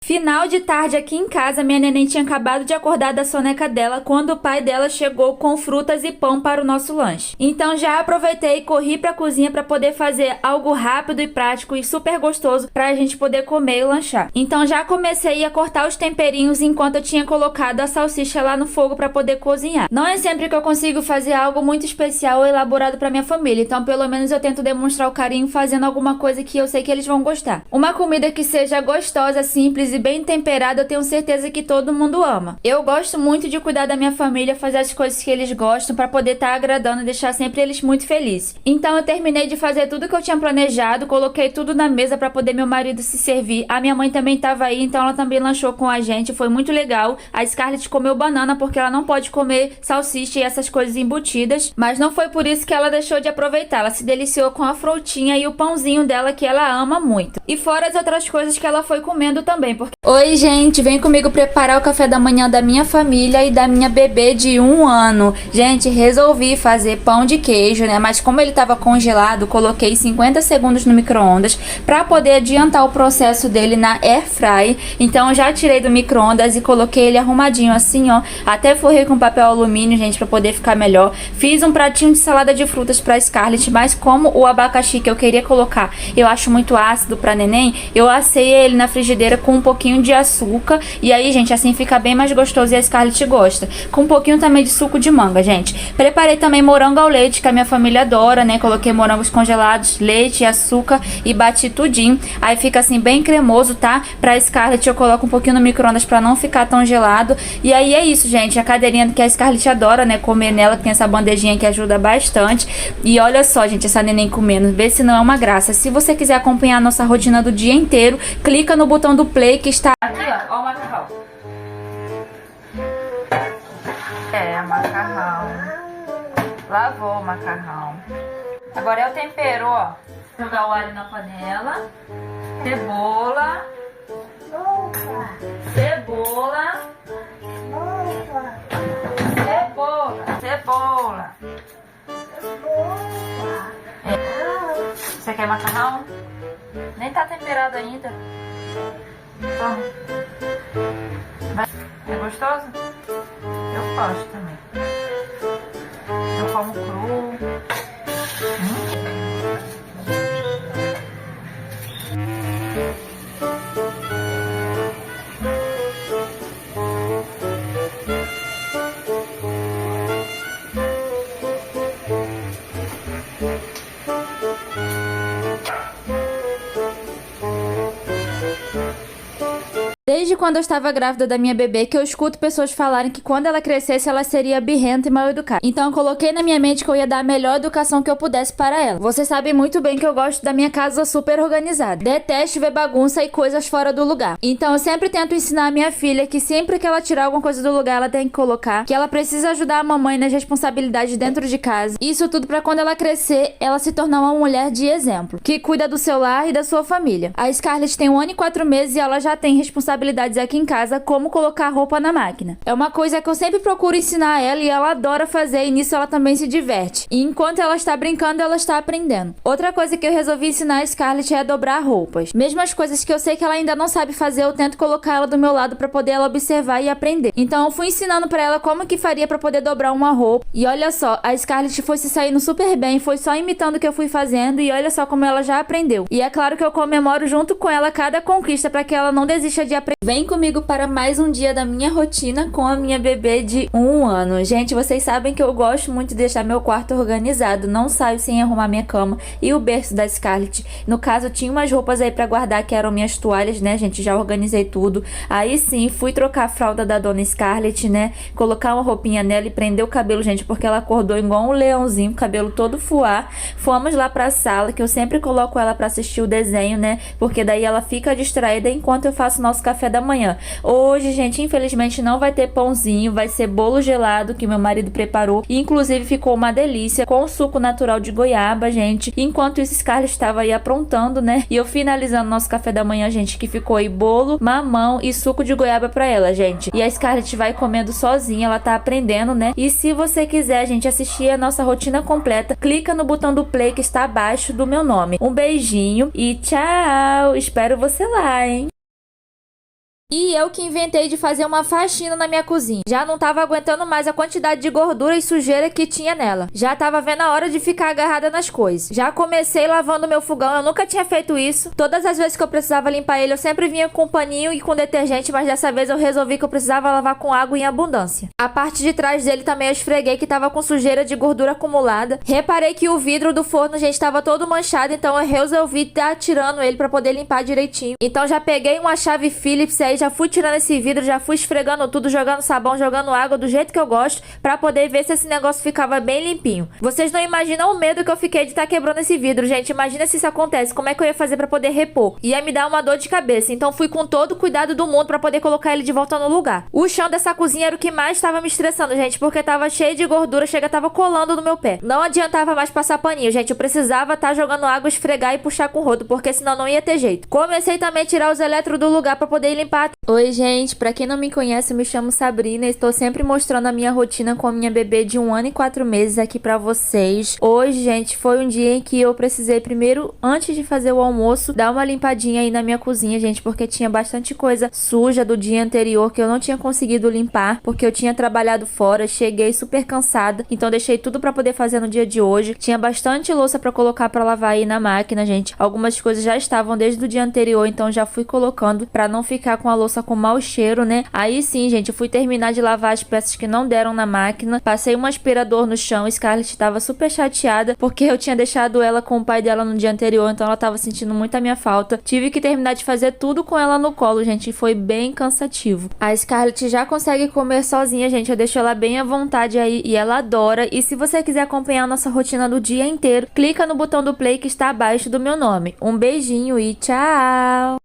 Final de tarde aqui em casa, minha neném tinha acabado de acordar da soneca dela quando o pai dela chegou com frutas e pão para o nosso lanche. Então já aproveitei e corri para a cozinha para poder fazer algo rápido e prático e super gostoso para a gente poder comer e lanchar. Então já comecei a cortar os temperinhos enquanto eu tinha colocado a salsicha lá no fogo para poder cozinhar. Não é sempre que eu consigo fazer algo muito especial ou elaborado para minha família, então pelo menos eu tento demonstrar o carinho fazendo alguma coisa que eu sei que eles vão gostar. Uma comida que seja gostosa, simples e bem temperada, eu tenho certeza que todo mundo ama. Eu gosto muito de cuidar da minha família, fazer as coisas que eles gostam para poder estar agradando e deixar sempre eles muito felizes. Então eu terminei de fazer tudo que eu tinha planejado, coloquei tudo na mesa para poder meu marido se servir. A minha mãe também estava aí, então ela também lanchou com a gente, foi muito legal. A Scarlett comeu banana porque ela não pode comer salsicha e essas coisas embutidas, mas não foi por isso que ela deixou de aproveitar. Ela se deliciou com a frutinha e o pãozinho dela que ela ama muito. E fora as outras coisas que ela foi comendo também, porque... Oi, gente, vem comigo preparar o café da manhã da minha família e da minha bebê de 1 ano. Gente, resolvi fazer pão de queijo, né? Mas como ele estava congelado, coloquei 50 segundos no micro-ondas para poder adiantar o processo dele na air fry. Então eu já tirei do micro-ondas e coloquei ele arrumadinho assim, ó. Até forrei com papel alumínio, gente, para poder ficar melhor. Fiz um pratinho de salada de frutas para Scarlett, mas como o abacaxi que eu queria colocar, eu acho muito ácido para neném, eu assei ele na frigideira com um pouquinho de açúcar. E aí, gente, assim fica bem mais gostoso e a Scarlett gosta. Com um pouquinho também de suco de manga, gente. Preparei também morango ao leite, que a minha família adora, né? Coloquei morangos congelados, leite e açúcar e bati tudinho. Aí fica assim bem cremoso, tá? Pra Scarlett eu coloco um pouquinho no micro-ondas pra não ficar tão gelado. E aí é isso, gente. A cadeirinha que a Scarlett adora, né? Comer nela, tem essa bandejinha que ajuda bastante. E olha só, gente, essa neném comendo. Vê se não é uma graça. Se você quiser acompanhar a nossa rotina do dia inteiro, clica no botão do play que está aqui, ó. Ó o macarrão. É, macarrão. Lavou o macarrão. Agora é o tempero, ó. Jogar o alho na panela. Cebola. Cebola. Cebola. Você quer macarrão? Nem tá temperado ainda. Toma. É gostoso? Eu gosto também. Eu como cru. Desde quando eu estava grávida da minha bebê que eu escuto pessoas falarem que quando ela crescesse ela seria birrenta e mal educada. Então eu coloquei na minha mente que eu ia dar a melhor educação que eu pudesse para ela. Você sabe muito bem que eu gosto da minha casa super organizada. Detesto ver bagunça e coisas fora do lugar. Então eu sempre tento ensinar a minha filha que sempre que ela tirar alguma coisa do lugar ela tem que colocar, que ela precisa ajudar a mamãe nas responsabilidades dentro de casa. Isso tudo para quando ela crescer ela se tornar uma mulher de exemplo, que cuida do seu lar e da sua família. A Scarlett tem 1 ano e 4 meses e ela já tem responsabilidades aqui em casa, como colocar roupa na máquina. É uma coisa que eu sempre procuro ensinar a ela e ela adora fazer e nisso ela também se diverte. E enquanto ela está brincando, ela está aprendendo. Outra coisa que eu resolvi ensinar a Scarlett é dobrar roupas. Mesmo as coisas que eu sei que ela ainda não sabe fazer, eu tento colocar ela do meu lado para poder ela observar e aprender. Então eu fui ensinando para ela como que faria para poder dobrar uma roupa. E olha só, a Scarlett foi se saindo super bem, foi só imitando o que eu fui fazendo e olha só como ela já aprendeu. E é claro que eu comemoro junto com ela cada conquista para que ela não desista de aprender. Vem comigo para mais um dia da minha rotina com a minha bebê de 1 ano. Gente, vocês sabem que eu gosto muito de deixar meu quarto organizado. Não saio sem arrumar minha cama e o berço da Scarlett. No caso, eu tinha umas roupas aí para guardar que eram minhas toalhas, né, gente? Já organizei tudo. Aí sim, fui trocar a fralda da dona Scarlett, né? Colocar uma roupinha nela e prender o cabelo, gente, porque ela acordou igual um leãozinho, cabelo todo fuá. Fomos lá pra sala, que eu sempre coloco ela para assistir o desenho, né? Porque daí ela fica distraída enquanto eu faço nosso café da manhã. Hoje, gente, infelizmente não vai ter pãozinho, vai ser bolo gelado que meu marido preparou. E, inclusive ficou uma delícia com suco natural de goiaba, gente. Enquanto isso, Scarlett estava aí aprontando, né? E eu finalizando nosso café da manhã, gente, que ficou aí bolo, mamão e suco de goiaba pra ela, gente. E a Scarlett vai comendo sozinha, ela tá aprendendo, né? E se você quiser, gente, assistir a nossa rotina completa, clica no botão do play que está abaixo do meu nome. Um beijinho e tchau! Espero você lá, hein? E eu que inventei de fazer uma faxina na minha cozinha. Já não tava aguentando mais a quantidade de gordura e sujeira que tinha nela. Já tava vendo a hora de ficar agarrada nas coisas. Já comecei lavando meu fogão, eu nunca tinha feito isso. Todas as vezes que eu precisava limpar ele, eu sempre vinha com paninho e com detergente, mas dessa vez eu resolvi que eu precisava lavar com água em abundância. A parte de trás dele também eu esfreguei que tava com sujeira de gordura acumulada. Reparei que o vidro do forno, gente, tava todo manchado, então eu resolvi estar tirando ele pra poder limpar direitinho. Então já peguei uma chave Phillips aí, já fui tirando esse vidro, já fui esfregando tudo, jogando sabão, jogando água do jeito que eu gosto, pra poder ver se esse negócio ficava bem limpinho. Vocês não imaginam o medo que eu fiquei de estar quebrando esse vidro, gente. Imagina se isso acontece, como é que eu ia fazer pra poder repor? Ia me dar uma dor de cabeça, então fui com todo o cuidado do mundo pra poder colocar ele de volta no lugar. O chão dessa cozinha era o que mais estava me estressando, gente, porque tava cheio de gordura, chega, tava colando no meu pé. Não adiantava mais passar paninho, gente, eu precisava estar jogando água, esfregar e puxar com o rodo, porque senão não ia ter jeito. Comecei também a tirar os eletros do lugar pra poder limpar. Oi, gente, pra quem não me conhece, eu me chamo Sabrina e estou sempre mostrando a minha rotina com a minha bebê de 1 ano e 4 meses aqui pra vocês. Hoje, gente, foi um dia em que eu precisei primeiro, antes de fazer o almoço, dar uma limpadinha aí na minha cozinha, gente, porque tinha bastante coisa suja do dia anterior que eu não tinha conseguido limpar, porque eu tinha trabalhado fora, cheguei super cansada, então deixei tudo pra poder fazer no dia de hoje. Tinha bastante louça pra colocar pra lavar aí na máquina, gente. Algumas coisas já estavam desde o dia anterior, então já fui colocando pra não ficar com a louça com mau cheiro, né? Aí sim, gente, eu fui terminar de lavar as peças que não deram na máquina. Passei um aspirador no chão. Scarlett estava super chateada porque eu tinha deixado ela com o pai dela no dia anterior, então ela tava sentindo muito a minha falta. Tive que terminar de fazer tudo com ela no colo, gente, e foi bem cansativo. A Scarlett já consegue comer sozinha, gente. Eu deixo ela bem à vontade aí e ela adora. E se você quiser acompanhar a nossa rotina do dia inteiro, clica no botão do play que está abaixo do meu nome. Um beijinho e tchau!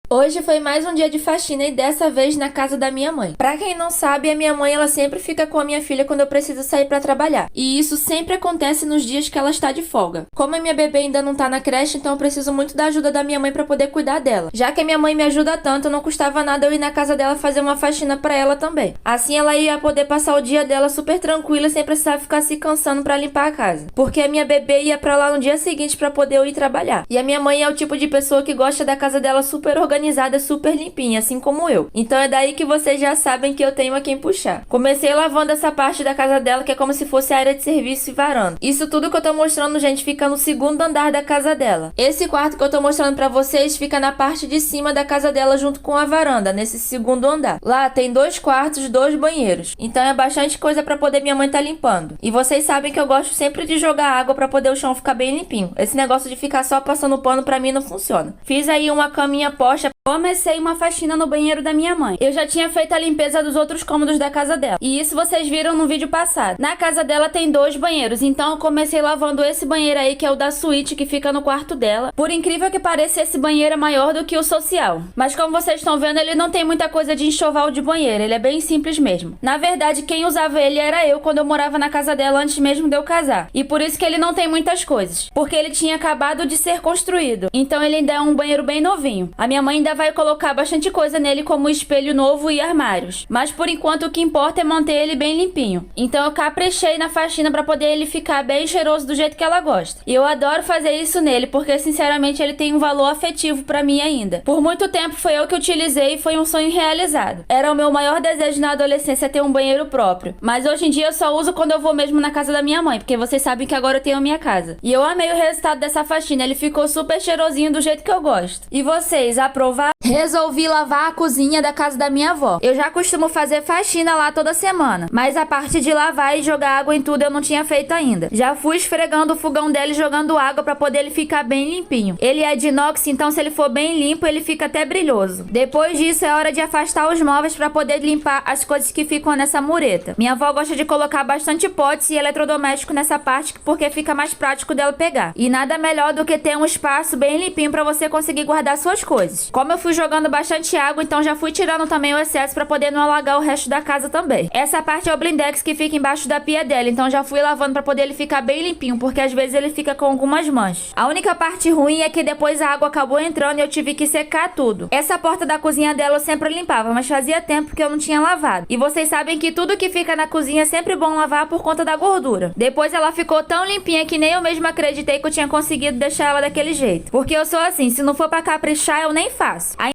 Hoje foi mais um dia de faxina e dessa vez na casa da minha mãe. Pra quem não sabe, a minha mãe ela sempre fica com a minha filha quando eu preciso sair pra trabalhar. E isso sempre acontece nos dias que ela está de folga. Como a minha bebê ainda não tá na creche, então eu preciso muito da ajuda da minha mãe pra poder cuidar dela. Já que a minha mãe me ajuda tanto, não custava nada eu ir na casa dela fazer uma faxina pra ela também. Assim ela ia poder passar o dia dela super tranquila, sem precisar ficar se cansando pra limpar a casa. Porque a minha bebê ia pra lá no dia seguinte pra poder eu ir trabalhar. E a minha mãe é o tipo de pessoa que gosta da casa dela super organizada, super limpinha, assim como eu. Então é daí que vocês já sabem que eu tenho a quem puxar. Comecei lavando essa parte da casa dela, que é como se fosse a área de serviço e varanda. Isso tudo que eu tô mostrando, gente, fica no segundo andar da casa dela. Esse quarto que eu tô mostrando pra vocês fica na parte de cima da casa dela, junto com a varanda, nesse segundo andar. Lá tem 2 quartos, 2 banheiros. Então é bastante coisa pra poder minha mãe tá limpando. E vocês sabem que eu gosto sempre de jogar água pra poder o chão ficar bem limpinho. Esse negócio de ficar só passando pano pra mim não funciona. Fiz aí uma caminha posta. Comecei uma faxina no banheiro da minha mãe. Eu já tinha feito a limpeza dos outros cômodos da casa dela. E isso vocês viram no vídeo passado. Na casa dela tem 2 banheiros. Então eu comecei lavando esse banheiro aí, que é o da suíte, que fica no quarto dela. Por incrível que pareça, esse banheiro é maior do que o social. Mas como vocês estão vendo, ele não tem muita coisa de enxoval de banheiro. Ele é bem simples mesmo. Na verdade, quem usava ele era eu, quando eu morava na casa dela antes mesmo de eu casar. E por isso que ele não tem muitas coisas. Porque ele tinha acabado de ser construído. Então ele ainda é um banheiro bem novinho. A minha mãe ainda vai colocar bastante coisa nele, como espelho novo e armários. Mas por enquanto o que importa é manter ele bem limpinho. Então eu caprichei na faxina pra poder ele ficar bem cheiroso do jeito que ela gosta. E eu adoro fazer isso nele, porque sinceramente ele tem um valor afetivo pra mim ainda. Por muito tempo foi eu que utilizei e foi um sonho realizado. Era o meu maior desejo na adolescência ter um banheiro próprio. Mas hoje em dia eu só uso quando eu vou mesmo na casa da minha mãe, porque vocês sabem que agora eu tenho a minha casa. E eu amei o resultado dessa faxina, ele ficou super cheirosinho do jeito que eu gosto. E vocês, aprovaram? Resolvi lavar a cozinha da casa da minha avó. Eu já costumo fazer faxina lá toda semana, mas a parte de lavar e jogar água em tudo eu não tinha feito ainda. Já fui esfregando o fogão dele e jogando água pra poder ele ficar bem limpinho. Ele é de inox, então se ele for bem limpo, ele fica até brilhoso. Depois disso é hora de afastar os móveis pra poder limpar as coisas que ficam nessa mureta. Minha avó gosta de colocar bastante potes e eletrodoméstico nessa parte porque fica mais prático dela pegar. E nada melhor do que ter um espaço bem limpinho pra você conseguir guardar suas coisas. Como eu fui jogando bastante água, então já fui tirando também o excesso pra poder não alagar o resto da casa também. Essa parte é o blindex que fica embaixo da pia dela, então já fui lavando pra poder ele ficar bem limpinho, porque às vezes ele fica com algumas manchas. A única parte ruim é que depois a água acabou entrando e eu tive que secar tudo. Essa porta da cozinha dela eu sempre limpava, mas fazia tempo que eu não tinha lavado. E vocês sabem que tudo que fica na cozinha é sempre bom lavar por conta da gordura. Depois ela ficou tão limpinha que nem eu mesma acreditei que eu tinha conseguido deixar ela daquele jeito. Porque eu sou assim, se não for pra caprichar, eu nem faço.